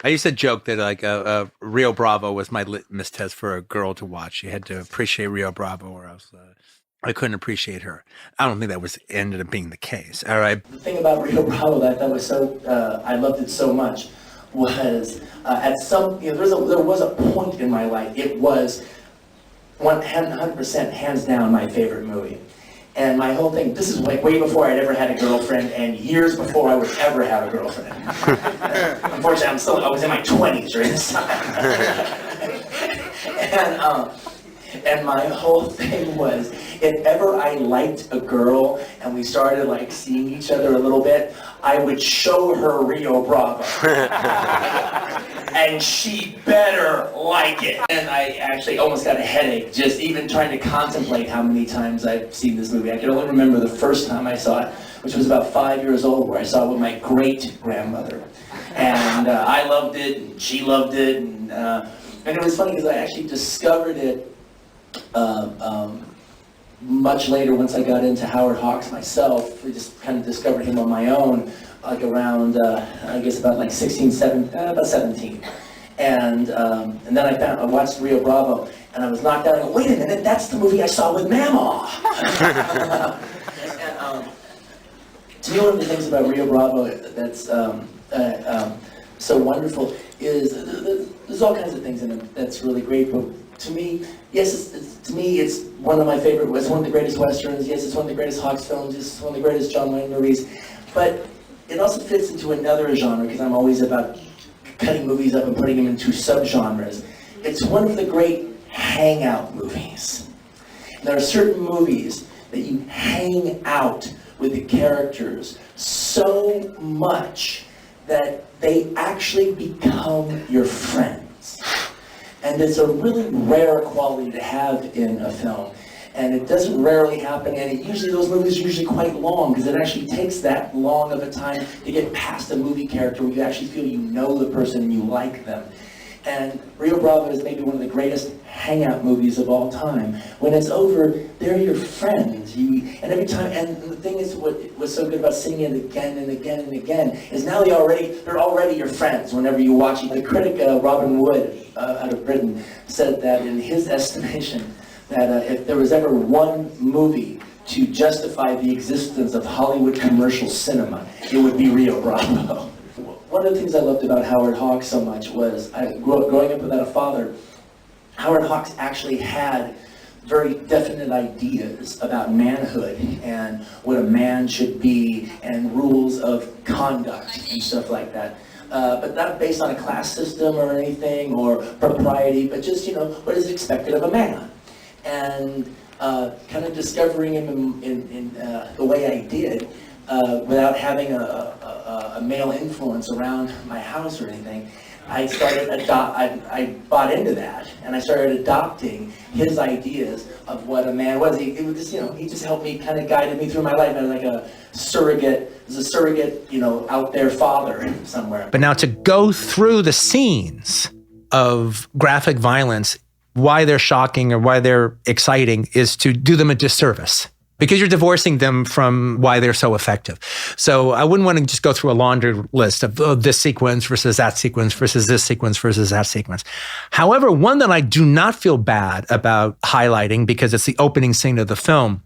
I used to joke that Rio Bravo was my litmus test for a girl to watch. You had to appreciate Rio Bravo, or else I couldn't appreciate her. I don't think that was ended up being the case. All right. The thing about Rio Bravo that I thought was so, I loved it so much, was at some, there was a point in my life, it was 100% hands down my favorite movie. And my whole thing, this is way before I'd ever had a girlfriend, and years before I would ever have a girlfriend. Unfortunately, I was in my 20s during this time. And my whole thing was, if ever I liked a girl and we started like seeing each other a little bit, I would show her Rio Bravo. And she better like it. And I actually almost got a headache just even trying to contemplate how many times I've seen this movie. I can only remember the first time I saw it, which was about 5 years old, where I saw it with my great-grandmother. And I loved it, and she loved it, and it was funny because I actually discovered it much later once I got into Howard Hawks myself. I just kind of discovered him on my own, like around, I guess about like 17. And then I watched Rio Bravo, and I was knocked out and I go, wait a minute, that's the movie I saw with Mama. And, to me, one of the things about Rio Bravo that's so wonderful is there's all kinds of things in it that's really great, but to me, yes, it's one of my favorite, it's one of the greatest Westerns, yes, it's one of the greatest Hawks films, it's one of the greatest John Wayne movies, but it also fits into another genre, because I'm always about cutting movies up and putting them into subgenres. It's one of the great hangout movies. There are certain movies that you hang out with the characters so much that they actually become your friends. And it's a really rare quality to have in a film. And it doesn't rarely happen, and those movies are usually quite long, because it actually takes that long of a time to get past a movie character where you actually feel you know the person and you like them. And Rio Bravo is maybe one of the greatest hangout movies of all time. When it's over, they're your friends. And every time, and the thing is, what was so good about seeing it again and again and again is now they're already your friends whenever you watch it. The critic Robin Wood out of Britain said that in his estimation, that if there was ever one movie to justify the existence of Hollywood commercial cinema, it would be Rio Bravo. One of the things I loved about Howard Hawks so much was, growing up without a father, Howard Hawks actually had very definite ideas about manhood and what a man should be and rules of conduct and stuff like that. But not based on a class system or anything or propriety, but just, what is expected of a man. And kind of discovering him in the way I did, without having a male influence around my house or anything, I bought into that, and I started adopting his ideas of what a man was. He just helped me, kind of guided me through my life as like a surrogate, out there father somewhere. But now to go through the scenes of graphic violence, why they're shocking or why they're exciting is to do them a disservice, because you're divorcing them from why they're so effective. So I wouldn't want to just go through a laundry list of this sequence versus that sequence versus this sequence versus that sequence. However, one that I do not feel bad about highlighting, because it's the opening scene of the film,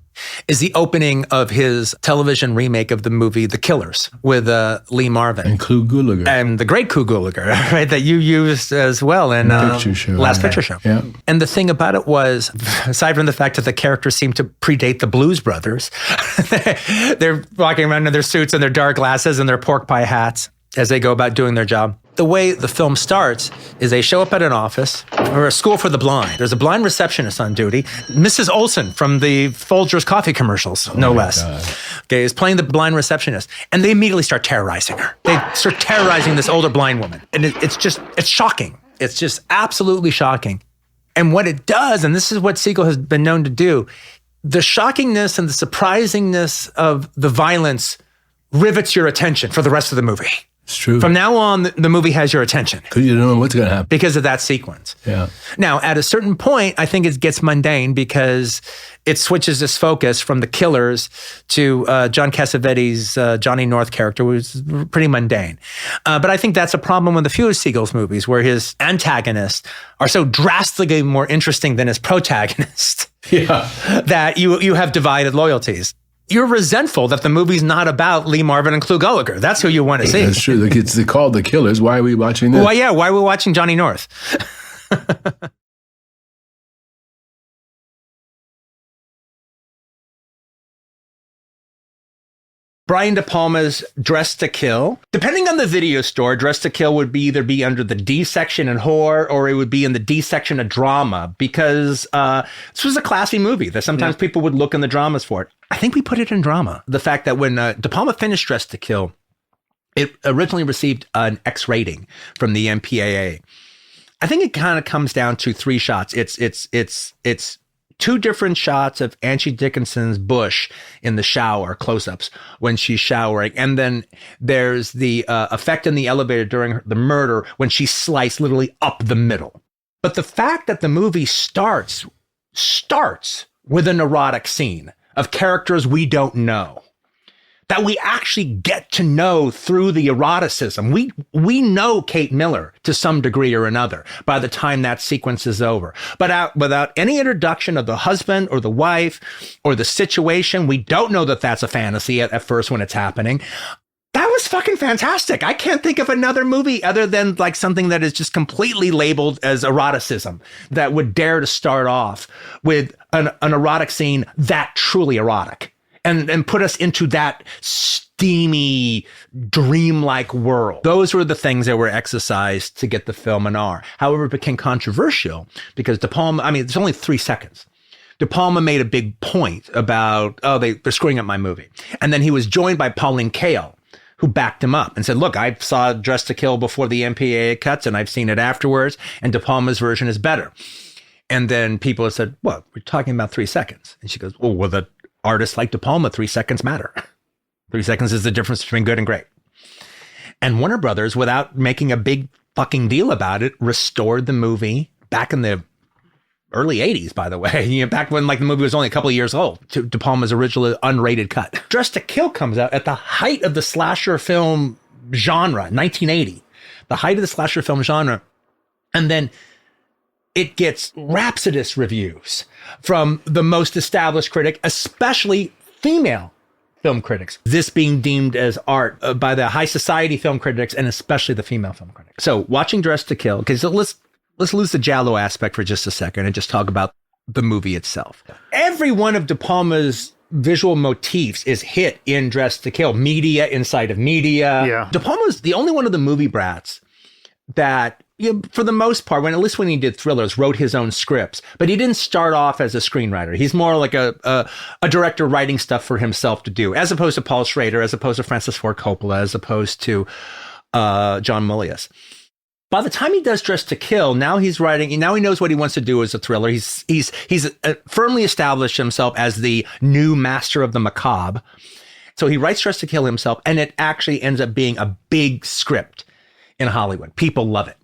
is the opening of his television remake of the movie The Killers with Lee Marvin. And Clu Gulager. And the great Clu Gulager, right, that you used as well in Last Picture Show. Yeah. And the thing about it was, aside from the fact that the characters seem to predate the Blues Brothers, they're walking around in their suits and their dark glasses and their pork pie hats as they go about doing their job. The way the film starts is they show up at an office or a school for the blind. There's a blind receptionist on duty. Mrs. Olsen from the Folgers coffee commercials, no less, okay, is playing the blind receptionist. And they immediately start terrorizing her. They start terrorizing this older blind woman. And it's shocking. It's just absolutely shocking. And what it does, and this is what Siegel has been known to do, the shockingness and the surprisingness of the violence rivets your attention for the rest of the movie. It's true. From now on, the movie has your attention. Because you don't know what's going to happen. Because of that sequence. Yeah. Now, at a certain point, I think it gets mundane because it switches its focus from the killers to John Cassavetes' Johnny North character, which was pretty mundane. But I think that's a problem with a few of Siegel's movies, where his antagonists are so drastically more interesting than his protagonist that you have divided loyalties. You're resentful that the movie's not about Lee Marvin and Clu Gulager. That's who you want to see. That's true. They're called The Killers. Why are we watching this? Well, yeah, why are we watching Johnny North? Brian De Palma's Dressed to Kill. Depending on the video store, Dressed to Kill would either be under the D section in horror or it would be in the D section of drama, because this was a classy movie that sometimes people would look in the dramas for it. I think we put it in drama. The fact that when De Palma finished Dressed to Kill, it originally received an X rating from the MPAA. I think it kind of comes down to three shots. It's two different shots of Angie Dickinson's bush in the shower, close-ups when she's showering. And then there's the effect in the elevator during the murder when she's sliced literally up the middle. But the fact that the movie starts with an erotic scene of characters we don't know, that we actually get to know through the eroticism. We know Kate Miller to some degree or another by the time that sequence is over. But without any introduction of the husband or the wife or the situation, we don't know that that's a fantasy at first when it's happening. That was fucking fantastic. I can't think of another movie other than like something that is just completely labeled as eroticism that would dare to start off with an erotic scene that truly erotic. And put us into that steamy, dreamlike world. Those were the things that were exercised to get the film an R. However, it became controversial because De Palma, it's only 3 seconds. De Palma made a big point about, they're screwing up my movie. And then he was joined by Pauline Kael, who backed him up and said, look, I saw Dressed to Kill before the MPAA cuts and I've seen it afterwards, and De Palma's version is better. And then people said, well, we're talking about 3 seconds. And she goes, well, with an artist like De Palma, 3 seconds matter. 3 seconds is the difference between good and great. And Warner Brothers, without making a big fucking deal about it, restored the movie back in the early 80s, by the way, back when the movie was only a couple of years old, to De Palma's original unrated cut. Dressed to Kill comes out at the height of the slasher film genre, 1980, the height of the slasher film genre. And then it gets rhapsodous reviews from the most established critic, especially female film critics. This being deemed as art by the high society film critics and especially the female film critics. So watching Dressed to Kill, because let's lose the giallo aspect for just a second and just talk about the movie itself. Every one of De Palma's visual motifs is hit in Dressed to Kill. Media inside of media. Yeah. De Palma's the only one of the movie brats that, for the most part, at least when he did thrillers, wrote his own scripts, but he didn't start off as a screenwriter. He's more like a director writing stuff for himself to do, as opposed to Paul Schrader, as opposed to Francis Ford Coppola, as opposed to John Milius. By the time he does Dressed to Kill, now he's writing, now he knows what he wants to do as a thriller. He's firmly established himself as the new master of the macabre. So he writes Dressed to Kill himself, and it actually ends up being a big script in Hollywood. People love it.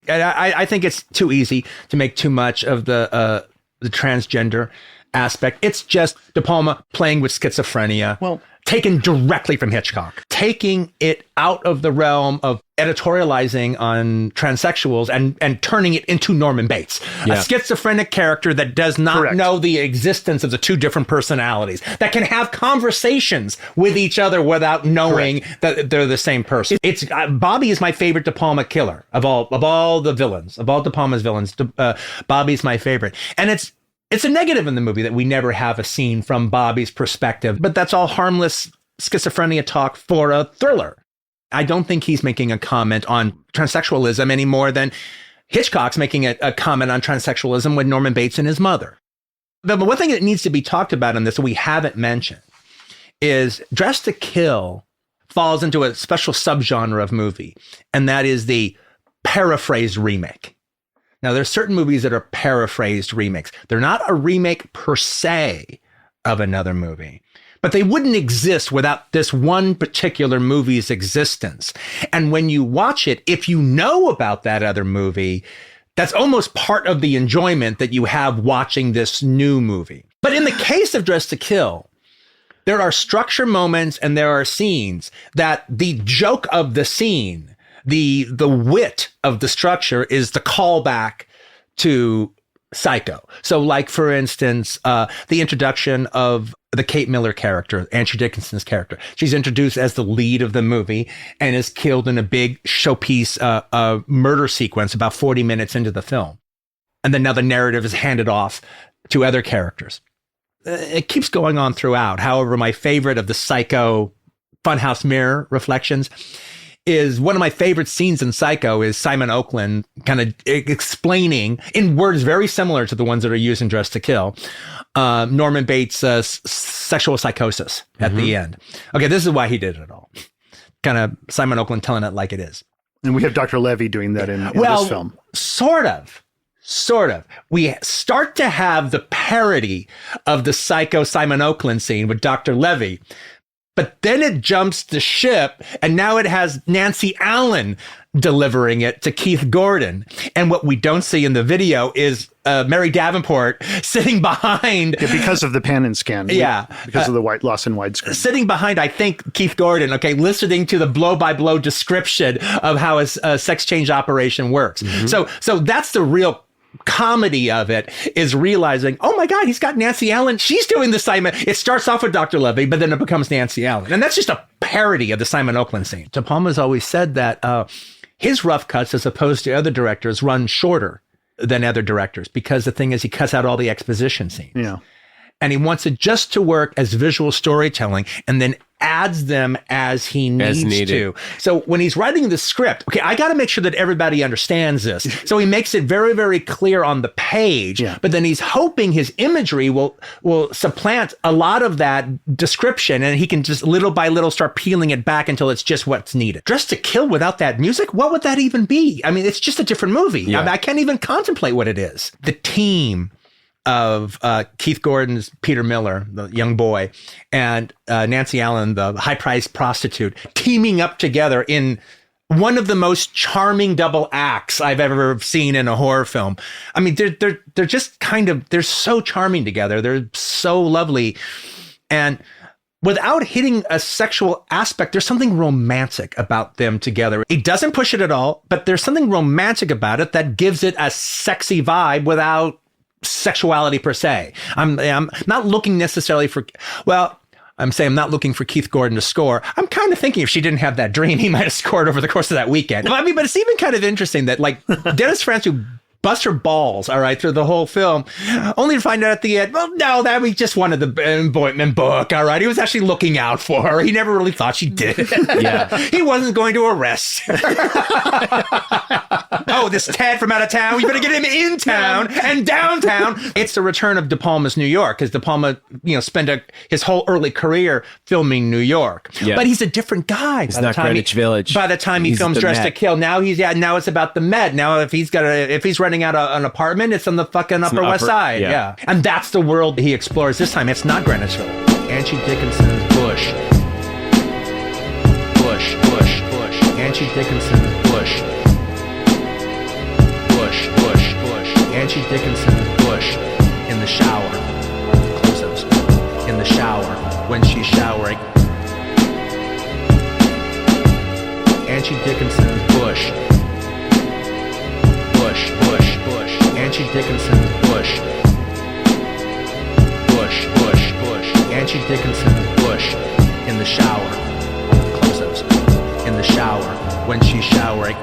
And I think it's too easy to make too much of the transgender aspect. It's just De Palma playing with schizophrenia. Well, taken directly from Hitchcock, taking it out of the realm of editorializing on transsexuals and turning it into Norman Bates, a schizophrenic character that does not know the existence of the two different personalities, that can have conversations with each other without knowing that they're the same person. It's Bobby is my favorite De Palma killer of all the villains, of all De Palma's villains. Bobby's my favorite, and it's a negative in the movie that we never have a scene from Bobby's perspective, but that's all harmless schizophrenia talk for a thriller. I don't think he's making a comment on transsexualism any more than Hitchcock's making a comment on transsexualism with Norman Bates and his mother. The one thing that needs to be talked about in this that we haven't mentioned is Dressed to Kill falls into a special subgenre of movie, and that is the paraphrased remake. Now, there's certain movies that are paraphrased remakes. They're not a remake per se of another movie, but they wouldn't exist without this one particular movie's existence. And when you watch it, if you know about that other movie, that's almost part of the enjoyment that you have watching this new movie. But in the case of Dressed to Kill, there are structure moments and there are scenes that the joke of the scene, the wit of the structure is the callback to Psycho. So like, for instance, the introduction of the Kate Miller character, Angie Dickinson's character. She's introduced as the lead of the movie and is killed in a big showpiece murder sequence about 40 minutes into the film. And then now the narrative is handed off to other characters. It keeps going on throughout. However, my favorite of the Psycho Funhouse Mirror reflections is one of my favorite scenes in Psycho is Simon Oakland kind of explaining in words very similar to the ones that are used in Dressed to Kill, Norman Bates' sexual psychosis at the end. Okay, this is why he did it all. Kind of Simon Oakland telling it like it is. And we have Dr. Levy doing that in this film. Sort of. We start to have the parody of the Psycho Simon Oakland scene with Dr. Levy. But then it jumps the ship, and now it has Nancy Allen delivering it to Keith Gordon. And what we don't see in the video is Mary Davenport sitting behind. Yeah, because of the pan and scan. Yeah. Because of the loss in widescreen. Sitting behind, I think, Keith Gordon, okay, listening to the blow-by-blow description of how a sex change operation works. So that's the real comedy of it, is realizing, oh my God, he's got Nancy Allen. She's doing the Simon. It starts off with Dr. Levy, but then it becomes Nancy Allen. And that's just a parody of the Simon Oakland scene. De Palma's always said that his rough cuts, as opposed to other directors, run shorter than other directors, because the thing is, he cuts out all the exposition scenes. Yeah. And he wants it just to work as visual storytelling, and then adds them as he needs to. So when he's writing the script, okay, I got to make sure that everybody understands this. So he makes it very, very clear on the page, but then he's hoping his imagery will supplant a lot of that description, and he can just little by little start peeling it back until it's just what's needed. Dressed to Kill without that music, what would that even be? I mean, it's just a different movie. Yeah. I mean, I can't even contemplate what it is. The team of Keith Gordon's Peter Miller, the young boy, and Nancy Allen, the high-priced prostitute, teaming up together in one of the most charming double acts I've ever seen in a horror film. I mean, they're just kind of, they're so charming together. They're so lovely. And without hitting a sexual aspect, there's something romantic about them together. It doesn't push it at all, but there's something romantic about it that gives it a sexy vibe without sexuality per se. I'm not looking necessarily for, I'm saying I'm not looking for Keith Gordon to score. I'm kind of thinking if she didn't have that dream, he might have scored over the course of that weekend. I mean, but it's even kind of interesting that, like, Dennis Franz busts her balls, all right, through the whole film, only to find out at the end, well, no, that we just wanted the appointment book, all right? He was actually looking out for her. He never really thought she did. Yeah. He wasn't going to arrest her. Oh, this Ted from out of town, we better get him in town and downtown. It's the return of De Palma's New York, because De Palma, spent his whole early career filming New York. Yeah. But he's a different guy. It's not Greenwich Village. By the time he films Dressed to Kill, now it's about the Met. Now if he's renting out an apartment, it's on the fucking Upper West Side. Yeah. And that's the world he explores this time. It's not Greenwich Village. Angie Dickinson's Bush. Angie Dickinson's Bush. Angie Dickinson's Bush. In the shower. Close-ups. In the shower. When she's showering. Angie Dickinson's Bush. Angie Dickinson's Bush. Angie Dickinson's Bush. In the shower. Close-ups. In the shower. When she's showering.